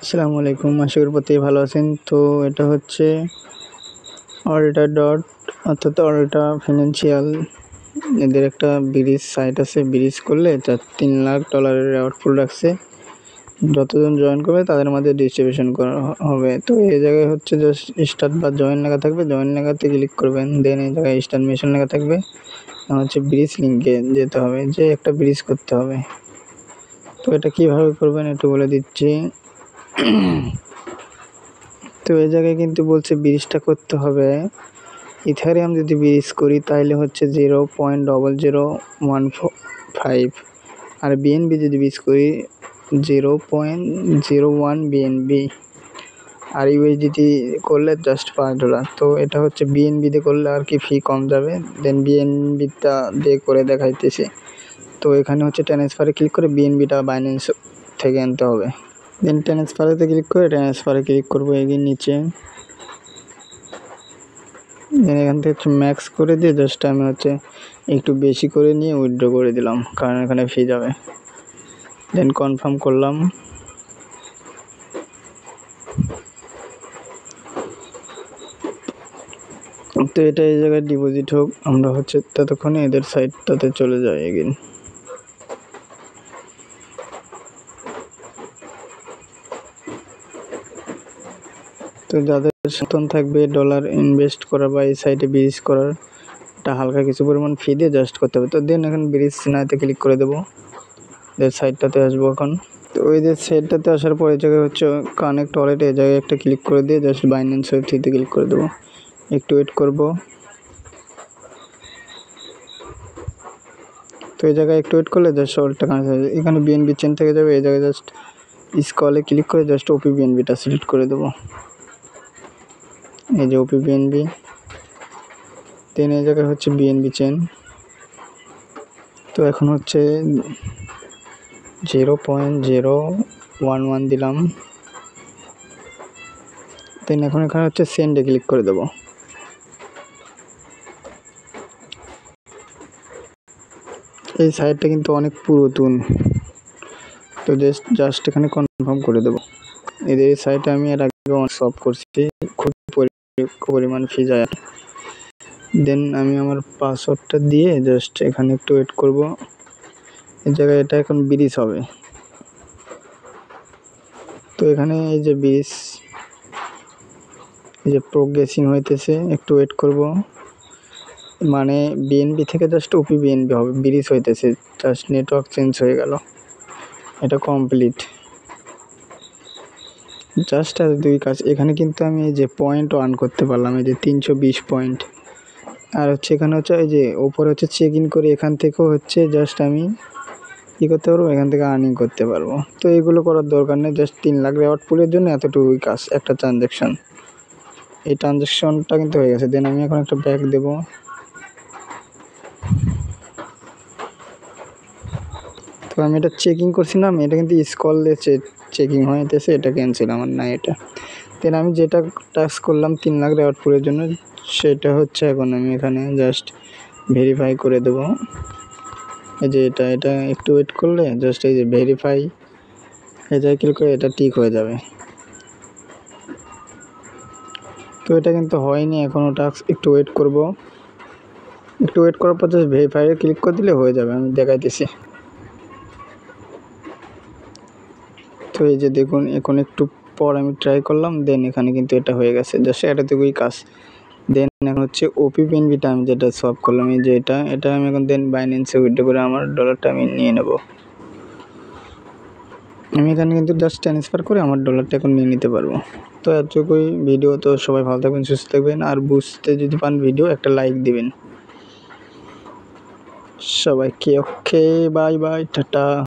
আসসালামু আলাইকুম, আশা করি প্রত্যেকে ভালো আছেন। তো এটা হচ্ছে অল্টা ডট অর্থাৎ অল্টা ফিনান্সিয়াল, এদের একটা ব্রিজ সাইট আছে। ব্রিজ করলে $3 লাখ আউটপুট রাখছে। যতজন জয়েন করবে তাদের মধ্যে ডিস্ট্রিবিউশন করা হবে। তো এই জায়গায় হচ্ছে জাস্ট স্টার্ট বা জয়েন লেখা থাকবে, জয়েন লেখাতে ক্লিক করবেন। দেন এই জায়গায় স্টার্ট মিশন লেখা থাকবে, হচ্ছে ব্রিজ লিঙ্কে যেতে হবে, যে একটা ব্রিজ করতে হবে। তো এটা কীভাবে করবেন একটু বলে দিচ্ছি। তো এই জায়গায় কিন্তু বলছে ব্রিজটা করতে হবে ইথারিয়াম। যদি ব্রিজ করি তাহলে হচ্ছে 0.0015, আর বিএনবি যদি ব্রিজ করি 0.01 বিএনবি, আর ইউএসডিটি করলে জাস্ট $5। তো এটা হচ্ছে বিএনবিতে করলে আর কি ফি কম যাবে। দেন বিএনবিটা দিয়ে করে দেখাইতেছে। তো এখানে হচ্ছে ট্রান্সফারে ক্লিক করে বিএনবিটা বাইন্যান্স থেকে আনতে হবে। দেন ট্রান্সফারেতে ক্লিক করে ট্রান্সফারে ক্লিক করবো এগিয়ে নিচে। দেন এখান থেকে হচ্ছে ম্যাক্স করে দিয়ে জাস্ট আমি হচ্ছে একটু বেশি করে নিয়ে উইথড্র করে দিলাম, কারণ এখানে ফি যাবে। দেন কনফার্ম করলাম। তো এটা এই জায়গায় ডিপোজিট হোক, আমরা হচ্ছে ততক্ষণে এদের সাইটটাতে চলে যাই এগেন। তো যাদের সচেতন থাকবে ডলার ইনভেস্ট করা বা এই সাইটে ব্রিজ করার, এটা হালকা কিছু পরিমাণ ফি দিয়ে জাস্ট করতে হবে। তো দেন এখন ব্রিজ নাইতে ক্লিক করে দেবো, এদের সাইটটাতে আসবো এখন। তো ওই যে সাইটটাতে আসার পর এই জায়গায় হচ্ছে কানেক্ট ওয়ালেট, এই জায়গায় একটা ক্লিক করে দিয়ে জাস্ট বাইন্যান্স ওয়েবসাইটে ক্লিক করে দেবো। একটু ওয়েট করবো। তো এই জায়গায় একটু ওয়েট করলে জাস্ট ওয়ালেটটা কানেক্ট হয়ে যাবে। এখানে বিএনবি চেন থেকে যাবে, এই জায়গায় জাস্ট স্কলে ক্লিক করে জাস্ট ওপি বিএনবিটা সিলেক্ট করে দেবো। এই যে ওপি বিএনবি, দেন এই জায়গায় হচ্ছে বিএনবি চেন। তো এখন হচ্ছে 0.011 দিলাম। দেন এখন এখানে হচ্ছে সেন্ডে ক্লিক করে দেবো। এই সাইটটা কিন্তু অনেক পুরাতন, তো জাস্ট এখানে কনফার্ম করে দেবো। এদের এই সাইটে আমি এর আগে অনেক সলভ করছি, খুব পরিমাণ ফি যায়। দেন আমি আমার পাসওয়ার্ডটা দিয়ে জাস্ট এখানে একটু ওয়েট করব। এই জায়গায় এটা এখন ব্রিজ হবে। তো এখানে এই যে ব্রিজ, এই যে প্রোগ্রেসিং হইতেছে, একটু ওয়েট করব। মানে বিএনবি থেকে জাস্ট ওপি বিএনবি হবে, ব্রিজ হইতেছে, জাস্ট নেটওয়ার্ক চেঞ্জ হয়ে গেল। এটা কমপ্লিট, জাস্ট আর দুই কাজ। এখানে কিন্তু আমি এই যে পয়েন্ট আর্ন করতে পারলাম, এই যে 320 পয়েন্ট। আর হচ্ছে এখানে হচ্ছে এই যে ওপরে হচ্ছে চেক ইন করে এখান থেকেও হচ্ছে জাস্ট আমি কী করতে পারবো, এখান থেকে আর্নিং করতে পারবো। তো এগুলো করার দরকার নেই, জাস্ট 3 লাখ আউটপুটের জন্য এতটুকুই কাজ, একটা ট্রানজ্যাকশন। এই ট্রানজ্যাকশনটা কিন্তু হয়ে গেছে। দেন আমি এখন একটা ব্যাক দেবো। তো আমি এটা চেকিং করছিলাম, এটা কিন্তু স্কল দিয়ে চেকিং হইতেছে, এটা ক্যান্সেল আমার না এটা। দেন আমি যেটা টাস্ক করলাম 3 লাখ আউটপুটের জন্য, সেটা হচ্ছে এখন আমি এখানে জাস্ট ভেরিফাই করে দেবো। এই যে এটা একটু ওয়েট করলে জাস্ট এই যে ভেরিফাই, এই জায়গায় ক্লিক করে এটা ঠিক হয়ে যাবে। তো এটা কিন্তু হয়নি এখনও টাস্ক, একটু ওয়েট করব। একটু ওয়েট করার পর জাস্ট ভেরিফাই ক্লিক করে দিলে হয়ে যাবে, আমি দেখাইতেছি। তো এই যে দেখুন, এখন একটু পর আমি ট্রাই করলাম, দেন এখানে কিন্তু এটা হয়ে গেছে, জাস্ট এতটুকুই কাজ। দেন এখন হচ্ছে ওপি বিএনবিটা আমি যেটা সলভ করলাম, এই যে এটা আমি এখন দেন বাইন্যান্সে উইথড্র করে আমার ডলারটা আমি নিয়ে নেব। আমি এখানে কিন্তু জাস্ট ট্রান্সফার করে আমার ডলারটা এখন নিয়ে নিতে পারবো। তো এতটুকুই ভিডিও। তো সবাই ভালো থাকবেন, সুস্থ থাকবেন, আর বুঝতে যদি পান ভিডিও একটা লাইক দিবেন সবাইকে। ওকে, বাই বাই, টাটা।